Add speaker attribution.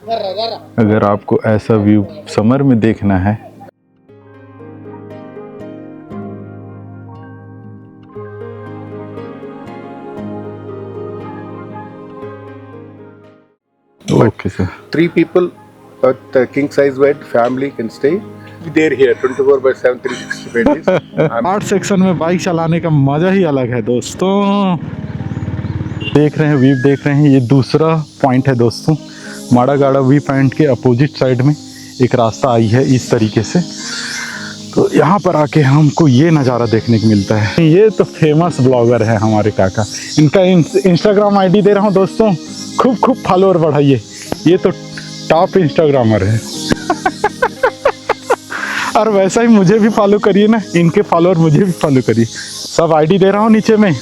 Speaker 1: अगर आपको ऐसा व्यू समर में देखना है okay sir.
Speaker 2: 3 people at the king size bed, family can stay. They're here 24/7, 365 days.
Speaker 1: Art section में बाइक चलाने का मज़ा ही अलग है दोस्तों। देख रहे हैं व्यू, देख रहे हैं, ये दूसरा पॉइंट है दोस्तों। माड़ागाड़ा व्यू पॉइंट के अपोजिट साइड में एक रास्ता आई है इस तरीके से, तो यहाँ पर आके हमको ये नज़ारा देखने को मिलता है। ये तो फेमस ब्लॉगर है हमारे काका, इनका इंस्टाग्राम आईडी दे रहा हूँ दोस्तों, खूब खूब फॉलोअर बढ़ाइए। ये तो टॉप इंस्टाग्रामर है और वैसा ही मुझे भी फॉलो करिए ना, इनके फॉलोअर मुझे भी फॉलो करिए। सब आईडी दे रहा हूँ नीचे में।